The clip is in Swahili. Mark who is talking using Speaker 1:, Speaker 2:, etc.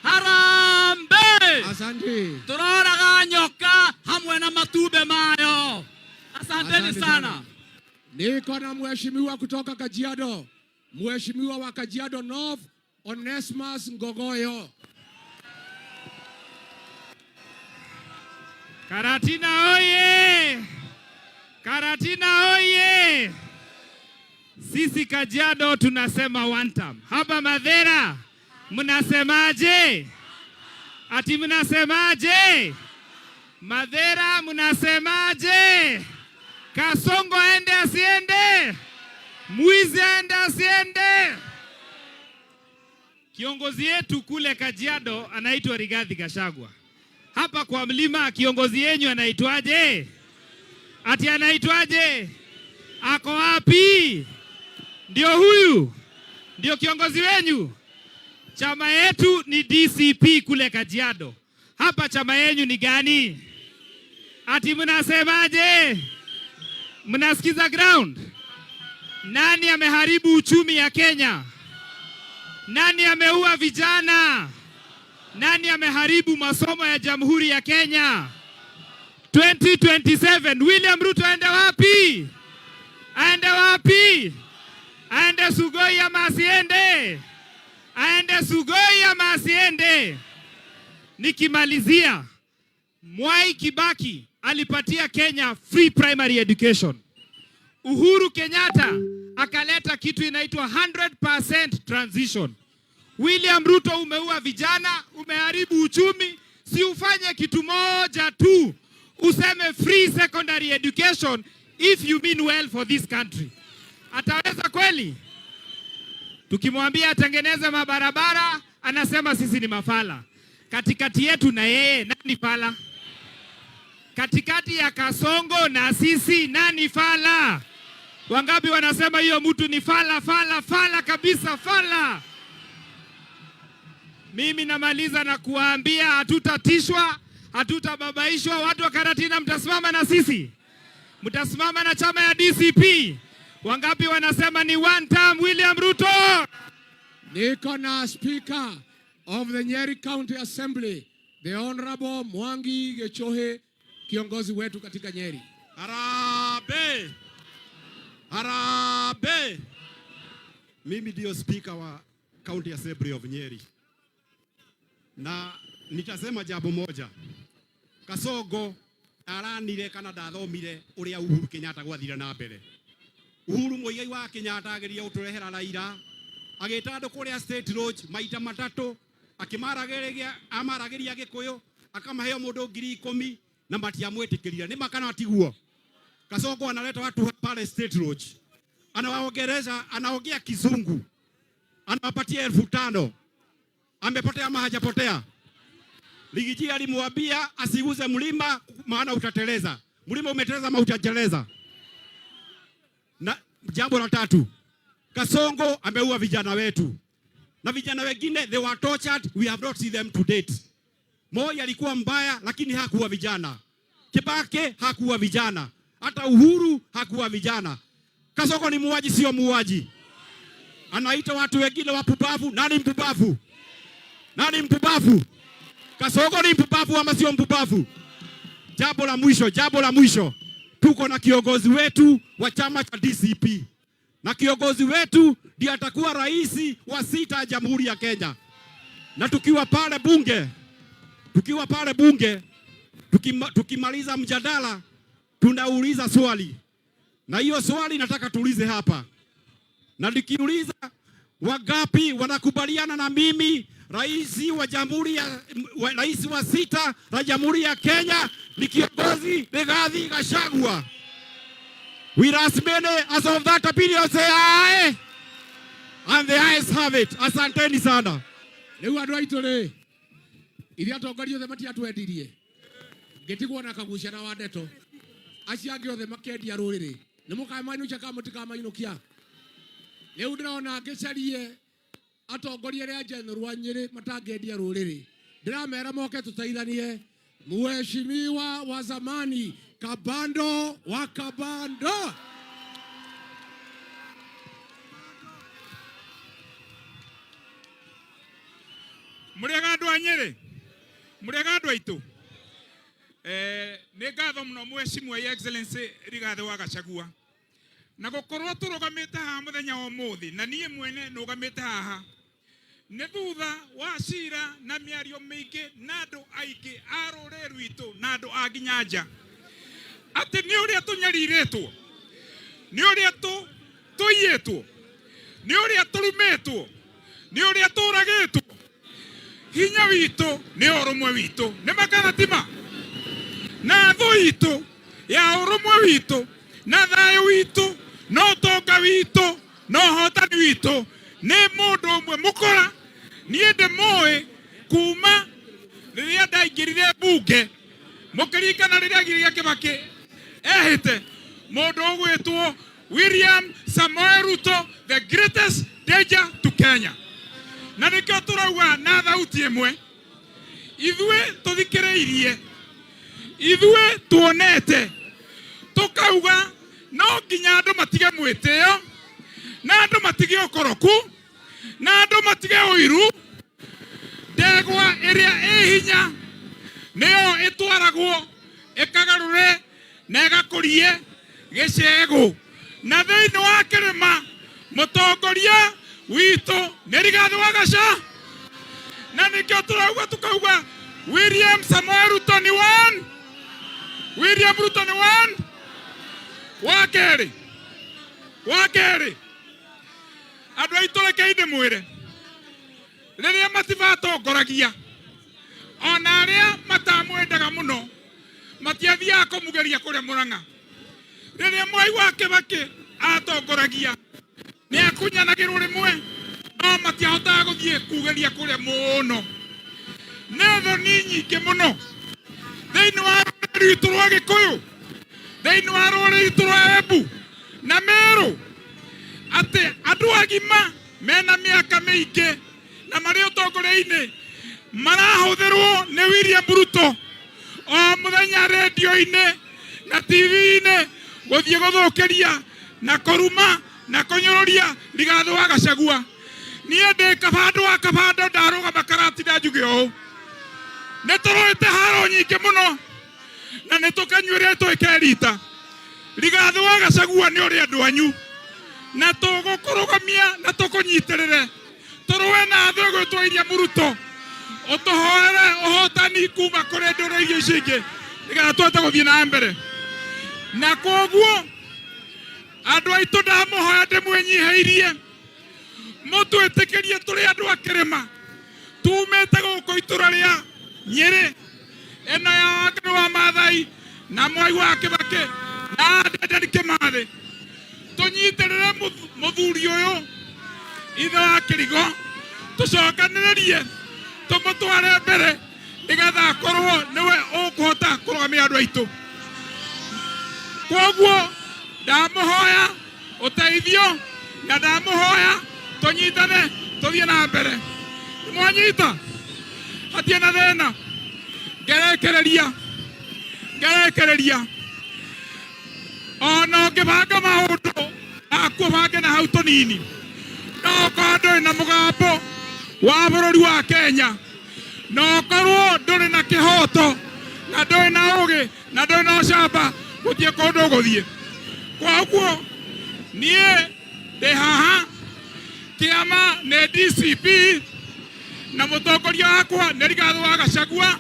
Speaker 1: Harambe!
Speaker 2: Asante.
Speaker 1: Tunaona nyoka hamwe na matube mayo. Asanteni sana.
Speaker 2: Niko na mheshimiwa kutoka Kajiado. Mheshimiwa wa Kajiado North, Onesmus Ngogoyo.
Speaker 3: Karatina oye! Karatina oye! Sisi Kajiado tunasema one term. Hapa Madera mnasemaje? Ati mnasemaje? Madera mnasemaje? Kasongo aende asiende? Mwizi aende asiende? Kiongozi yetu kule Kajiado anaitwa Rigathi Gachagua. Hapa kwa mlima kiongozi yenyu anaitwaje? Ati anaitwaje? Ako wapi? Ndio huyu? Ndio kiongozi wenyu? Chama yetu ni DCP kule Kajiado. Hapa chama yenyu ni gani? Ati mnasemaje? Mnasikiza ground? Nani ameharibu uchumi ya Kenya? Nani ameua vijana? Nani ameharibu masomo ya Jamhuri ya Kenya? 2027 William Ruto aende wapi? Aende wapi? Aende Sugoi ama asiende? Aende Sugoi ama asiende? Nikimalizia, Mwai Kibaki alipatia Kenya free primary education. Uhuru Kenyatta akaleta kitu inaitwa 100% transition. William Ruto umeua vijana, umeharibu uchumi, si ufanye kitu moja tu. Useme free secondary education if you mean well for this country. Ataweza kweli? Tukimwambia atengeneze mabarabara, anasema sisi ni mafala. Katikati yetu na yeye, nani fala? Katikati ya Kasongo na sisi, nani fala? Wangapi wanasema hiyo mtu ni fala, fala, fala kabisa, fala? Mimi namaliza na kuambia hatutatishwa, hatutababaishwa. Watu wa Karatina mtasimama na sisi? Mtasimama na chama ya DCP? Wangapi wanasema ni one term William Ruto?
Speaker 2: Niko na Speaker of the Nyeri County Assembly, the Honorable Mwangi Gechohe, kiongozi wetu katika Nyeri.
Speaker 4: Harambee! Harambee! Mimi ndio Speaker wa County Assembly of Nyeri. Na nitasema jambo moja. Kasongo aranire kana ndathomire uria Uhuru Kenyatta gwathira na mbere. Uhuru Muigai wa Kenyatta ageria uturehera Raila, agita andu kuria State Lodge maita matatu, amarageria Gikuyu, akamaheo mundu 10,000 na matiamwetikirira. Ni makana atiguo. Kasongo analeta watu pale State Lodge, anawaongereza, anaongea Kizungu, anawapatia 5,000. Amepotea ama hajapotea? Ligiji alimwambia asiguze mlima maana utateleza. Mlima umeteleza ama utateleza? Na jambo la tatu, Kasongo ameua vijana wetu. Na vijana wengine they were tortured, we have not seen them to date. Moi alikuwa mbaya lakini hakuwa vijana. Kibaki hakuwa vijana. Hata Uhuru hakuwa vijana. Kasongo ni muuaji sio muuaji? Anaita watu wengine wapumbavu. Nani mpumbavu? Nani mpumbavu? Kasongo ni mpumbavu ama sio mpumbavu? Jambo la mwisho. Tuko na kiongozi wetu wa chama cha DCP. Na kiongozi wetu ndiye atakuwa rais wa 6 ya Jamhuri ya Kenya. Na tukiwa pale bunge, tukimaliza mjadala, tunauliza swali. Na hiyo swali nataka tuulize hapa. Na nikiuliza wangapi wanakubaliana na mimi rais wa 6 la Jamhuri ya Kenya ni kiongozi Rigathi Gachagua? We last minute as of that opinion say aye. And the ayes have it. Asanteni sana.
Speaker 2: Leo andu aitu ri iria atongoria othe matiatwendirie ngitigwo na kagucia na wandeto acio angi othe makendia ruriri ni mukamainukia ka mutikamainũkia. Leo ndirona ngicarie atongoria ria njeno rwa Nyeri matangendia ruriri. Ndiramera moke tutaithanie mheshimiwa wa zamani Kabando wa Kabando.
Speaker 3: Murega andu a Nyeri, murega andu aitu. Nĩ ngatho mũno Mheshimiwa Your Excellency Rigathi wa Gachagua. Na gukorwo turugamite haha muthenya wa umuthi na niĩ mwene nugamite haha. Nĩ thutha wa cira na mĩario mĩingĩ na andũ aingĩ a rũrĩrĩ rwitũ na andũ a nginya nja. Atĩ nĩ ũrĩa tũnyarirĩtwo, nĩ ũrĩa tũiyĩtwo, nĩ ũrĩa tũrumĩtwo, nĩ ũrĩa tũragĩtwo. Hinya witũ nĩ ũrũmwe witũ, nĩ makanatima. Na thũ itũ ya ũrũmwe witũ na thayũ witũ no ũtonga witũ no ũhotani witũ nĩ mũndũ ũmwe mũkora. Niĩ ndĩmũĩ kuma rĩrĩa ndaingĩrire mbunge mũkĩringana rĩrĩa Gĩthii Kĩbakĩ ehĩte mũndũ ũgwĩtwo William Samoei Ruto, the greatest danger to Kenya. Na nĩkĩo tũrauga na thauti ĩmwe, ithuĩ tũthikĩrĩirie, ithuĩ tuonete, tukauga no nginya andũ matige mwĩtĩo na andũ matige ũkoroku na andũ matige ũiru. Ndegwa ĩrĩa ĩ hinya nĩyo ĩtwaragwo ĩkagarũre na ĩgakũrie gĩcegũ. Na thĩinĩ wa kĩrĩma mũtongoria witũ nĩ Rigathi wa Gachagua. Na nĩkĩo tũrauga tukauga William Samoei Ruto nĩ one, William Ruto nĩ one. Wa kerĩ andũ aitũ rekei ndĩmwĩre, rĩrĩa matibatongoragia ona arĩa matamwendaga mũno matiathiaga kũmũgeria kũrĩa Mũrang'a. Rĩrĩa Mwai wa Kĩbakĩ atongoragia nĩ akunyanagĩrwo rĩmwe no matiahotaga gũthiĩ kugeria kũrĩa mũno. Nĩ thoni nyingĩ mũno thĩinĩ wa rũrĩrĩ rwitũ rwa Gĩkũyũ, thĩinĩ wa rũrĩrĩ rwitũ rwa Embu na Meru, atĩ andũ agima mena mĩaka mĩingĩ na marĩ ũtongoria-inĩ marahũthĩrwo nĩ William Ruto o mũthenya radio-inĩ na TV-inĩ gũthiĩ gũthũkĩria na kũruma na kũnyũrũria Rigathi wa Gachagua. Niĩ ndĩ Kabando wa Kabando ndarũgama karatina njuge ũũ, nĩ tũrũĩte haro nyingĩ mũno na nĩ tũkanyuĩrĩtwo ikerita. Rigathi wa Gachagua nĩ ũrĩa andũ anyu na tũgũkũrũgamia na tũkũnyitĩrĩre. Tũrũe na thũ gwĩtwo William Ruto ũtũhoere ũhotani kuma kũrĩ ndũrĩrĩ iria ingĩ nĩgetha tũhote gũthiĩ na mbere. Na koguo andũ aitũ ndamũhoya ndĩmwĩnyihĩirie mũtwĩtĩkĩrie tũrĩ andũ a kĩrĩma tumĩte gũkũ itũra rĩa Nyeri ĩno ya Wangari wa Maathai na Mwai wa Kĩbakĩ na Dedan Kimathi. Tũnyitĩrĩre mũthuri ũyũ ithe wa Kĩrigo, tũcokanĩrĩrie tũmũtware mbere nĩgetha akorwo nĩwe ũkũhota kũrũgamia andũ aitũ. Koguo ndamũhoya ũteithio na ndamũhoya tũnyitane tũthiĩ na mbere. Mwanyita hatirĩ na thĩna, ngerekereria ona ũngĩbanga maũndũ akũbange na hau tũnini no korwo ndũrĩ na mũgambo wa bũrũri wa Kenya, no korwo ndũrĩ na kĩhoto na ndũrĩ na ũgĩ na ndũrĩ na ũcamba gũthiĩ kũndũ gũthiĩ. Koguo niĩ ndĩ haha, kĩama nĩ DCP na mũtongoria wakwa nĩ Rigathi wa Gachagua.